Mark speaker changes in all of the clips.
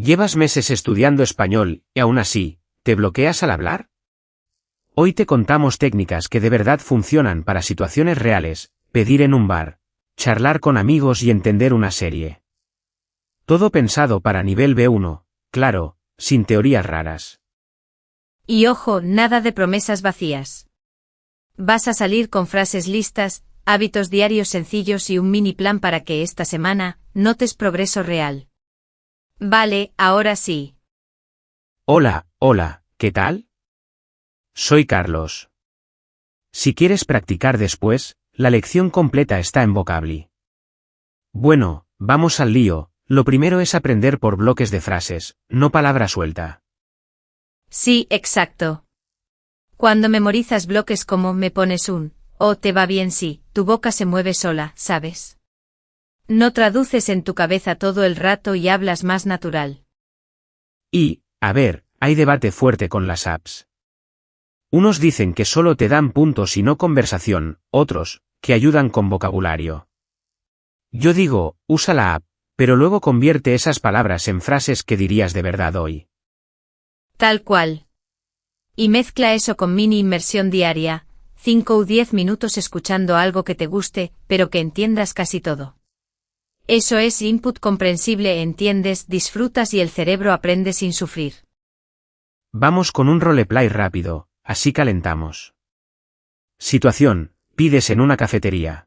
Speaker 1: ¿Llevas meses estudiando español y aún así, te bloqueas al hablar? Hoy te contamos técnicas que de verdad funcionan para situaciones reales, pedir en un bar, charlar con amigos y entender una serie. Todo pensado para nivel B1, claro, sin teorías raras.
Speaker 2: Y ojo, nada de promesas vacías. Vas a salir con frases listas, hábitos diarios sencillos y un mini plan para que esta semana notes progreso real. Vale, ahora sí.
Speaker 1: Hola, ¿qué tal? Soy Carlos. Si quieres practicar después, la lección completa está en Vocably. Bueno, vamos al lío, lo primero es aprender por bloques de frases, no palabra suelta.
Speaker 2: Sí, exacto. Cuando memorizas bloques como me pones un, o te va bien si, tu boca se mueve sola, ¿sabes? No traduces en tu cabeza todo el rato y hablas más natural.
Speaker 1: Y, a ver, hay debate fuerte con las apps. Unos dicen que solo te dan puntos y no conversación, otros, que ayudan con vocabulario. Yo digo, usa la app, pero luego convierte esas palabras en frases que dirías de verdad hoy.
Speaker 2: Tal cual. Y mezcla eso con mini inmersión diaria, 5 o 10 minutos escuchando algo que te guste, pero que entiendas casi todo. Eso es input comprensible, entiendes, disfrutas y el cerebro aprende sin sufrir.
Speaker 1: Vamos con un roleplay rápido, así calentamos. Situación, pides en una cafetería.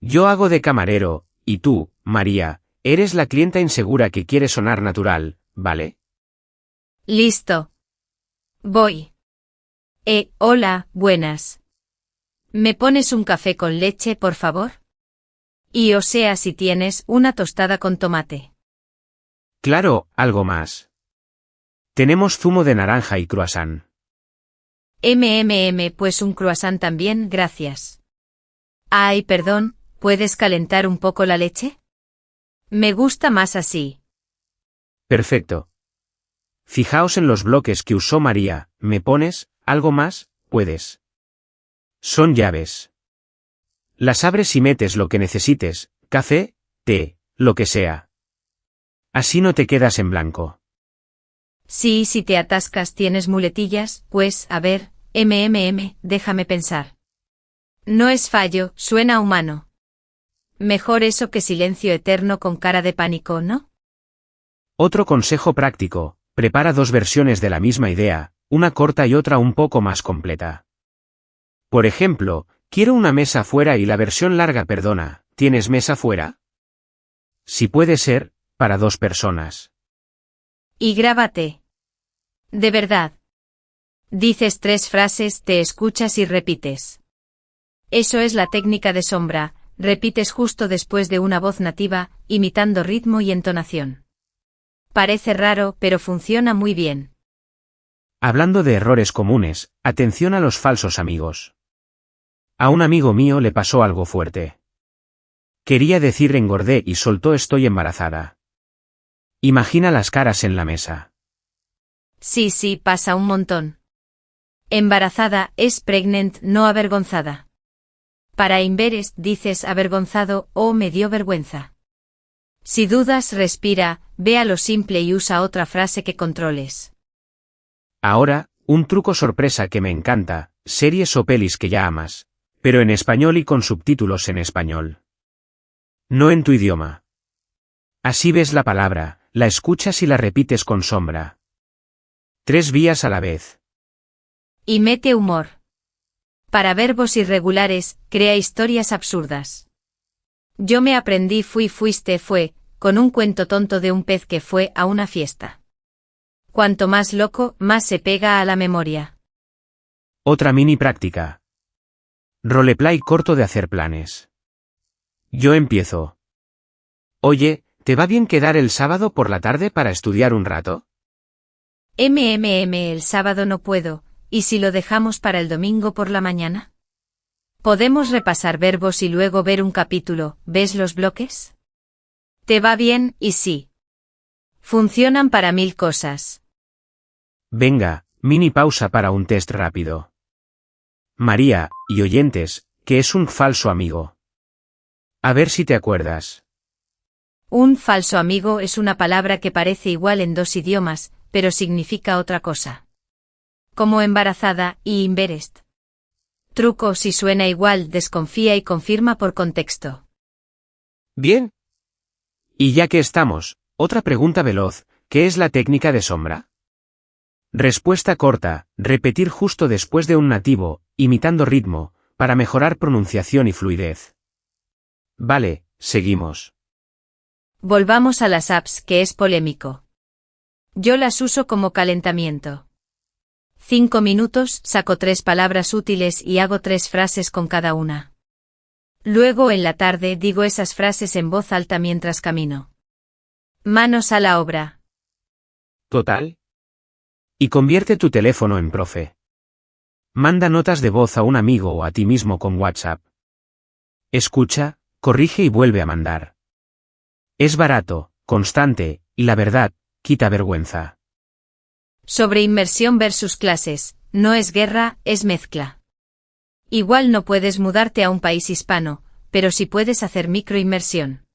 Speaker 1: Yo hago de camarero, y tú, María, eres la clienta insegura que quiere sonar natural, ¿vale?
Speaker 2: Listo. Voy. Hola, buenas. ¿Me pones un café con leche, por favor? Y o sea, si tienes una tostada con tomate.
Speaker 1: Claro, algo más. Tenemos zumo de naranja y croissant.
Speaker 2: Pues un croissant también, gracias. Ay, perdón, ¿puedes calentar un poco la leche? Me gusta más así.
Speaker 1: Perfecto. Fijaos en los bloques que usó María, ¿me pones algo más? Puedes. Son llaves. Las abres y metes lo que necesites, café, té, lo que sea. Así no te quedas en blanco.
Speaker 2: Sí, si te atascas tienes muletillas, pues, a ver, déjame pensar. No es fallo, suena humano. Mejor eso que silencio eterno con cara de pánico, ¿no?
Speaker 1: Otro consejo práctico, prepara dos versiones de la misma idea, una corta y otra un poco más completa. Por ejemplo, quiero una mesa fuera y la versión larga, perdona, ¿tienes mesa fuera? Si puede ser, para 2 personas.
Speaker 2: Y grábate. De verdad. Dices 3 frases, te escuchas y repites. Eso es la técnica de sombra, repites justo después de una voz nativa, imitando ritmo y entonación. Parece raro, pero funciona muy bien.
Speaker 1: Hablando de errores comunes, atención a los falsos amigos. A un amigo mío le pasó algo fuerte. Quería decir engordé y soltó estoy embarazada. Imagina las caras en la mesa.
Speaker 2: Sí, pasa un montón. Embarazada es pregnant, no avergonzada. Para embarrassed dices avergonzado o me dio vergüenza. Si dudas, respira, ve a lo simple y usa otra frase que controles.
Speaker 1: Ahora, un truco sorpresa que me encanta, series o pelis que ya amas, pero en español y con subtítulos en español. No en tu idioma. Así ves la palabra, la escuchas y la repites con sombra. 3 vías a la vez.
Speaker 2: Y mete humor. Para verbos irregulares, crea historias absurdas. Yo me aprendí fuiste fue, con un cuento tonto de un pez que fue a una fiesta. Cuanto más loco, más se pega a la memoria.
Speaker 1: Otra mini práctica. Roleplay corto de hacer planes. Yo empiezo. Oye, ¿te va bien quedar el sábado por la tarde para estudiar un rato?
Speaker 2: El sábado no puedo, ¿y si lo dejamos para el domingo por la mañana? Podemos repasar verbos y luego ver un capítulo, ¿ves los bloques? ¿Te va bien? Y sí. Funcionan para 1000 cosas.
Speaker 1: Venga, mini pausa para un test rápido. María, y oyentes, ¿qué es un falso amigo? A ver si te acuerdas.
Speaker 2: Un falso amigo es una palabra que parece igual en dos idiomas, pero significa otra cosa. Como embarazada y embarrassed. Truco: si suena igual, desconfía y confirma por contexto.
Speaker 1: Bien. Y ya que estamos, otra pregunta veloz: ¿qué es la técnica de sombra? Respuesta corta: repetir justo después de un nativo, imitando ritmo, para mejorar pronunciación y fluidez. Vale, seguimos.
Speaker 2: Volvamos a las apps, que es polémico. Yo las uso como calentamiento. 5 minutos, saco 3 palabras útiles y hago 3 frases con cada una. Luego en la tarde digo esas frases en voz alta mientras camino. Manos a la obra.
Speaker 1: Total. Y convierte tu teléfono en profe. Manda notas de voz a un amigo o a ti mismo con WhatsApp. Escucha, corrige y vuelve a mandar. Es barato, constante, y la verdad, quita vergüenza.
Speaker 2: Sobre inmersión versus clases: no es guerra, es mezcla. Igual no puedes mudarte a un país hispano, pero sí puedes hacer microinmersión.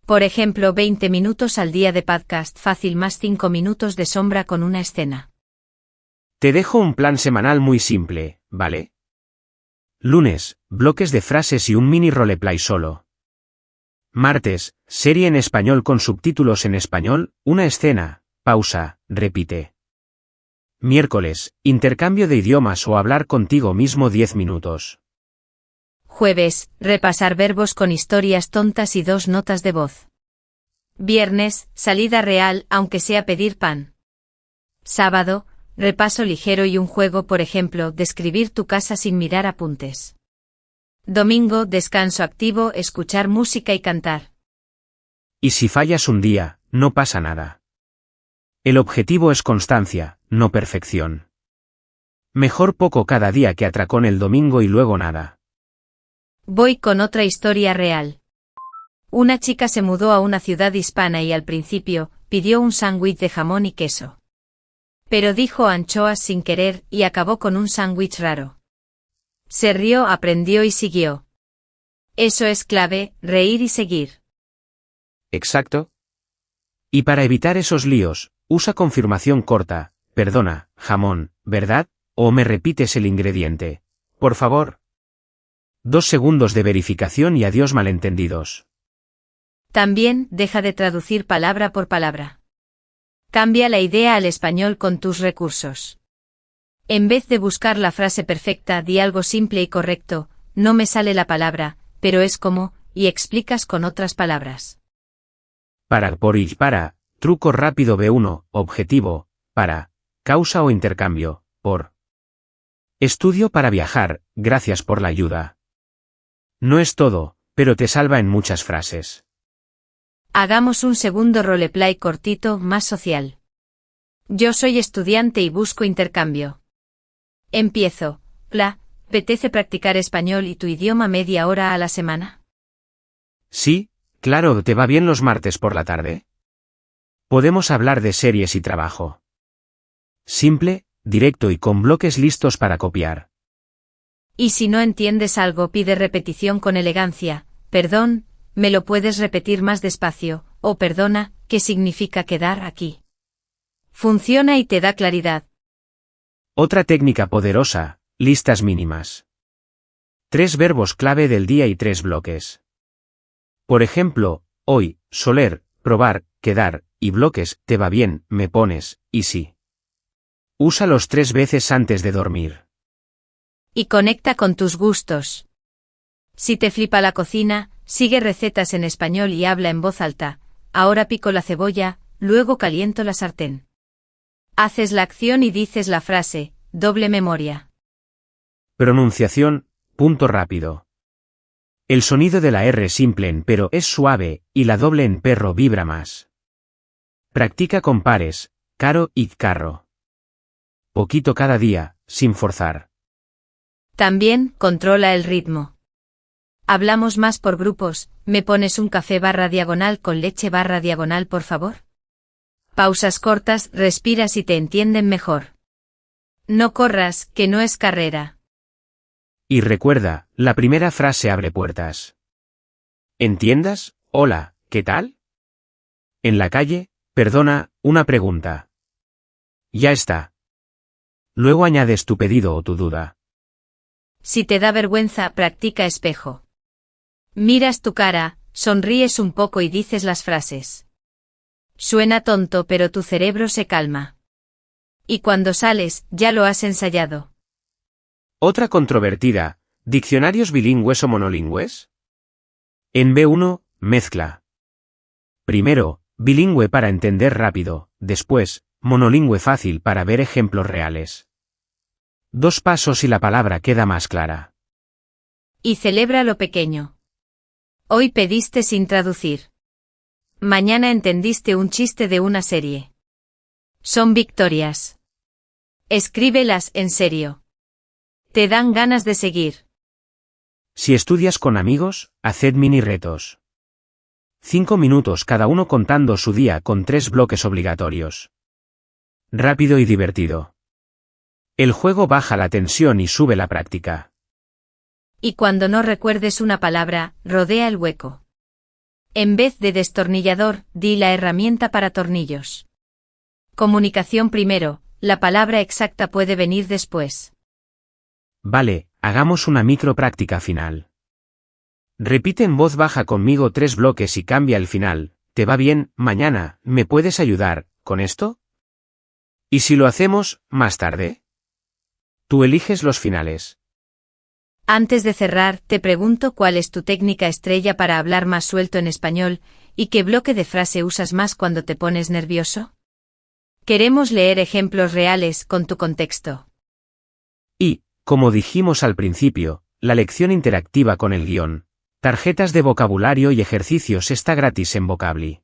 Speaker 2: Por ejemplo, 20 minutos al día de podcast fácil más 5 minutos de sombra con una escena.
Speaker 1: Te dejo un plan semanal muy simple, ¿vale? Lunes, bloques de frases y un mini roleplay solo. Martes, serie en español con subtítulos en español, una escena, pausa, repite. Miércoles, intercambio de idiomas o hablar contigo mismo 10 minutos.
Speaker 2: Jueves, repasar verbos con historias tontas y 2 notas de voz. Viernes, salida real, aunque sea pedir pan. Sábado, repaso ligero y un juego, por ejemplo, describir tu casa sin mirar apuntes. Domingo, descanso activo, escuchar música y cantar.
Speaker 1: Y si fallas un día, no pasa nada. El objetivo es constancia, no perfección. Mejor poco cada día que atracón el domingo y luego nada.
Speaker 2: Voy con otra historia real. Una chica se mudó a una ciudad hispana y al principio pidió un sándwich de jamón y queso. Pero dijo anchoas sin querer y acabó con un sándwich raro. Se rió, aprendió y siguió. Eso es clave, reír y seguir.
Speaker 1: Exacto. Y para evitar esos líos, usa confirmación corta: perdona, jamón, ¿verdad? O me repites el ingrediente, por favor. 2 segundos de verificación y adiós malentendidos.
Speaker 2: También, deja de traducir palabra por palabra. Cambia la idea al español con tus recursos. En vez de buscar la frase perfecta, di algo simple y correcto: no me sale la palabra, pero es como, y explicas con otras palabras.
Speaker 1: Para, por y para, truco rápido B1, objetivo, para, causa o intercambio, por. Estudio para viajar, gracias por la ayuda. No es todo, pero te salva en muchas frases.
Speaker 2: Hagamos un segundo roleplay cortito, más social. Yo soy estudiante y busco intercambio. Empiezo. ¿Apetece practicar español y tu idioma media hora a la semana?
Speaker 1: Sí, claro, ¿te va bien los martes por la tarde? Podemos hablar de series y trabajo. Simple, directo y con bloques listos para copiar.
Speaker 2: Y si no entiendes algo, pide repetición con elegancia: perdón, ¿me lo puedes repetir más despacio? O perdona, ¿qué significa quedar aquí? Funciona y te da claridad.
Speaker 1: Otra técnica poderosa: listas mínimas. 3 verbos clave del día y 3 bloques. Por ejemplo, hoy, soler, probar, quedar, y bloques: te va bien, me pones, y sí. Úsalos 3 veces antes de dormir.
Speaker 2: Y conecta con tus gustos. Si te flipa la cocina, sigue recetas en español y habla en voz alta: ahora pico la cebolla, luego caliento la sartén. Haces la acción y dices la frase: doble memoria.
Speaker 1: Pronunciación, punto rápido. El sonido de la R simple en pero es suave, y la doble en perro vibra más. Practica con pares, caro y carro. Poquito cada día, sin forzar.
Speaker 2: También, controla el ritmo. Hablamos más por grupos: ¿me pones un café /diagonal con leche /diagonal por favor? Pausas cortas, respiras y te entienden mejor. No corras, que no es carrera.
Speaker 1: Y recuerda, la primera frase abre puertas. ¿Entiendas? Hola, ¿qué tal? En la calle, perdona, una pregunta. Ya está. Luego añades tu pedido o tu duda.
Speaker 2: Si te da vergüenza, practica espejo. Miras tu cara, sonríes un poco y dices las frases. Suena tonto, pero tu cerebro se calma. Y cuando sales, ya lo has ensayado.
Speaker 1: Otra controvertida, ¿diccionarios bilingües o monolingües? En B1, mezcla. Primero, bilingüe para entender rápido, después, monolingüe fácil para ver ejemplos reales. 2 pasos y la palabra queda más clara.
Speaker 2: Y celebra lo pequeño. Hoy pediste sin traducir. Mañana entendiste un chiste de una serie. Son victorias. Escríbelas en serio. Te dan ganas de seguir.
Speaker 1: Si estudias con amigos, haced mini retos. 5 minutos cada uno contando su día con 3 bloques obligatorios. Rápido y divertido. El juego baja la tensión y sube la práctica.
Speaker 2: Y cuando no recuerdes una palabra, rodea el hueco. En vez de destornillador, di la herramienta para tornillos. Comunicación primero, la palabra exacta puede venir después.
Speaker 1: Vale, hagamos una micro práctica final. Repite en voz baja conmigo 3 bloques y cambia el final. ¿Te va bien? Mañana, ¿me puedes ayudar con esto? ¿Y si lo hacemos más tarde? Tú eliges los finales.
Speaker 2: Antes de cerrar, te pregunto cuál es tu técnica estrella para hablar más suelto en español, y qué bloque de frase usas más cuando te pones nervioso. Queremos leer ejemplos reales con tu contexto.
Speaker 1: Y, como dijimos al principio, la lección interactiva con el guión, tarjetas de vocabulario y ejercicios está gratis en Vocably.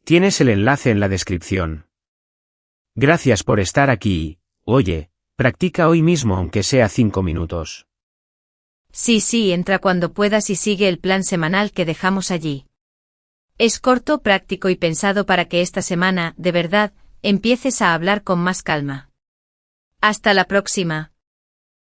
Speaker 1: Tienes el enlace en la descripción. Gracias por estar aquí y, oye, practica hoy mismo aunque sea 5 minutos.
Speaker 2: Sí, entra cuando puedas y sigue el plan semanal que dejamos allí. Es corto, práctico y pensado para que esta semana, de verdad, empieces a hablar con más calma. Hasta la próxima.